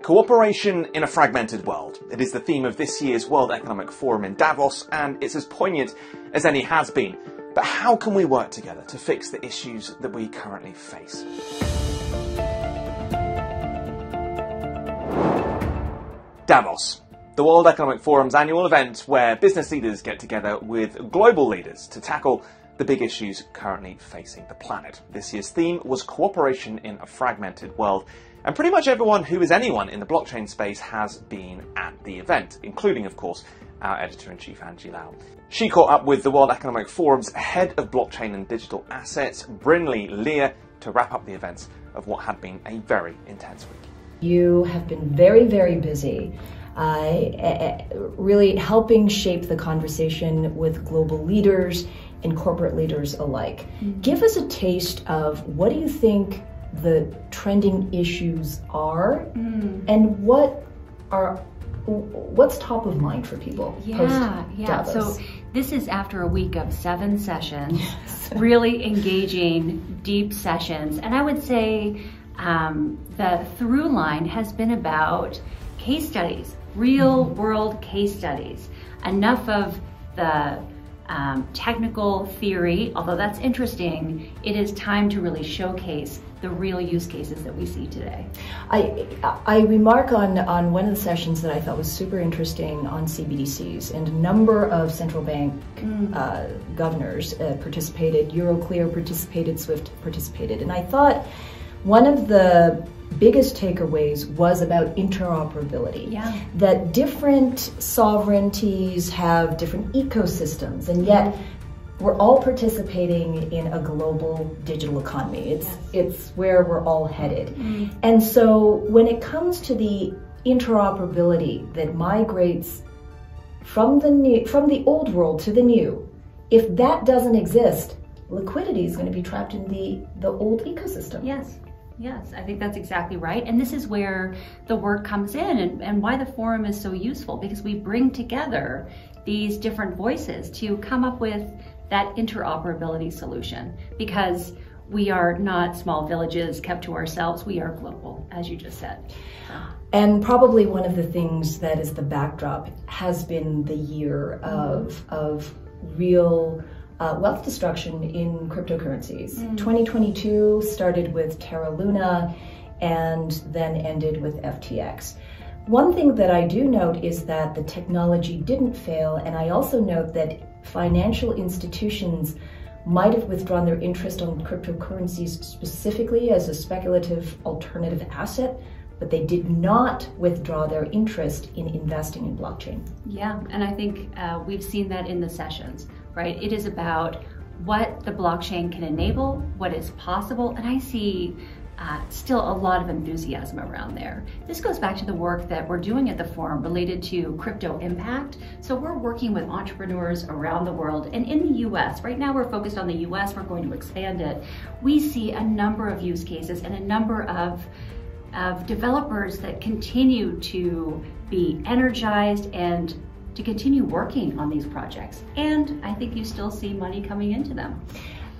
Cooperation in a fragmented world. It is the theme of this year's World Economic Forum in Davos, and it's as poignant as any has been. But how can we work together to fix the issues that we currently face? Davos, the World Economic Forum's annual event where business leaders get together with global leaders to tackle the big issues currently facing the planet. This year's theme was cooperation in a fragmented world. And pretty much everyone who is anyone in the blockchain space has been at the event, including, of course, our editor-in-chief, Angie Lau. She caught up with the World Economic Forum's head of blockchain and digital assets, Brynly, Llyr, to wrap up the events of what had been a very intense week. You have been very, very busy, really helping shape the conversation with global leaders and corporate leaders alike. Give us a taste of what do you think the trending issues are, and what's top of mind for people post-Davos? So this is after a week of 7 sessions, really engaging, deep sessions, and I would say the through line has been about case studies, real world case studies. Enough of the technical theory, although that's interesting. It is time to really showcase the real use cases that we see today. I remark on one of the sessions that I thought was super interesting on CBDCs, and a number of central bank governors participated, Euroclear participated, SWIFT participated, and I thought one of the biggest takeaways was about interoperability. That different sovereignties have different ecosystems, and yet we're all participating in a global digital economy. It's where we're all headed. And so when it comes to the interoperability that migrates from the old world to the new, if that doesn't exist, liquidity is going to be trapped in the old ecosystem. Yes, I think that's exactly right. And this is where the work comes in, and why the forum is so useful, because we bring together these different voices to come up with that interoperability solution, because we are not small villages kept to ourselves, we are global, as you just said. And probably one of the things that is the backdrop has been the year of real wealth destruction in cryptocurrencies. 2022 started with Terra Luna and then ended with FTX. One thing that I do note is that the technology didn't fail, and I also note that financial institutions might have withdrawn their interest on cryptocurrencies specifically as a speculative alternative asset, but they did not withdraw their interest in investing in blockchain. Yeah, and I think we've seen that in the sessions, right? It is about what the blockchain can enable, what is possible, and I see still a lot of enthusiasm around there. This goes back to the work that we're doing at the forum related to crypto impact. So we're working with entrepreneurs around the world, and in the US, right now we're focused on the US, we're going to expand it. We see a number of use cases and a number of developers that continue to be energized and to continue working on these projects. And I think you still see money coming into them.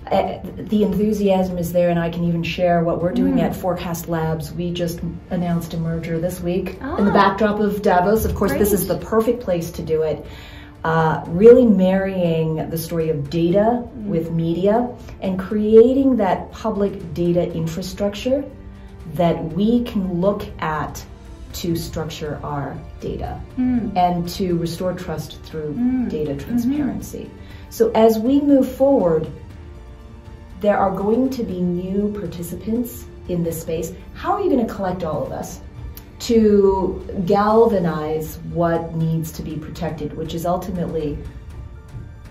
The enthusiasm is there, and I can even share what we're doing at Forkast Labs. We just announced a merger this week in the backdrop of Davos. Of course, this is the perfect place to do it. Really marrying the story of data with media and creating that public data infrastructure that we can look at to structure our data and to restore trust through data transparency. So as we move forward, there are going to be new participants in this space. How are you going to collect all of us to galvanize what needs to be protected, which is ultimately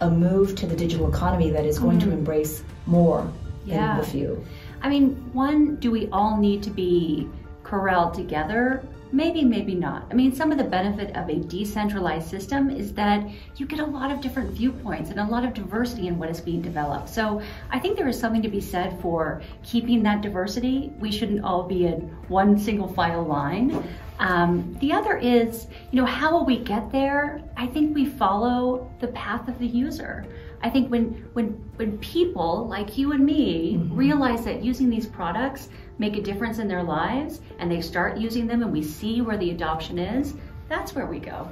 a move to the digital economy that is going to embrace more than the few? I mean, one, do we all need to be corralled together? Maybe, maybe not. I mean, some of the benefit of a decentralized system is that you get a lot of different viewpoints and a lot of diversity in what is being developed. So I think there is something to be said for keeping that diversity. We shouldn't all be in one single file line. The other is, how will we get there? I think we follow the path of the user. I think when people like you and me realize that using these products make a difference in their lives and they start using them and we see where the adoption is, that's where we go.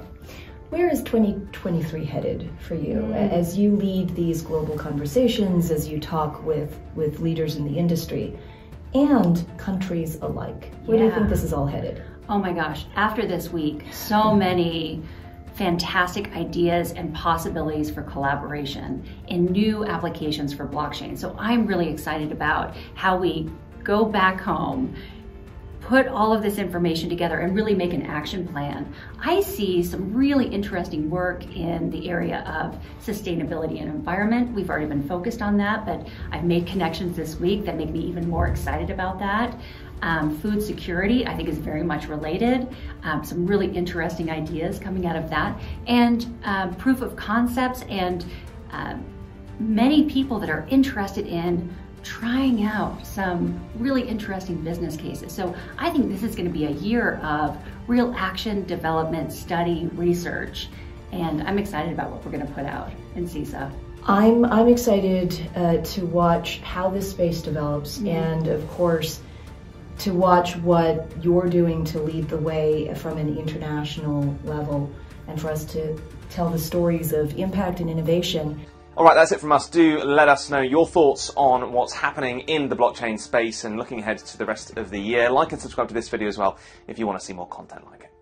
Where is 2023 headed for you as you lead these global conversations, as you talk with leaders in the industry and countries alike? Where do you think this is all headed? Oh my gosh, after this week, so many fantastic ideas and possibilities for collaboration in new applications for blockchain. So I'm really excited about how we go back home, put all of this information together and really make an action plan. I see some really interesting work in the area of sustainability and environment. We've already been focused on that, but I've made connections this week that make me even more excited about that. Food security, I think, is very much related. Some really interesting ideas coming out of that. And proof of concepts and many people that are interested in trying out some really interesting business cases. So I think this is going to be a year of real action, development, study, research, and I'm excited about what we're going to put out in CISA. I'm excited to watch how this space develops, and of course to watch what you're doing to lead the way from an international level and for us to tell the stories of impact and innovation. All right, that's it from us. Do let us know your thoughts on what's happening in the blockchain space and looking ahead to the rest of the year. Like and subscribe to this video as well if you want to see more content like it.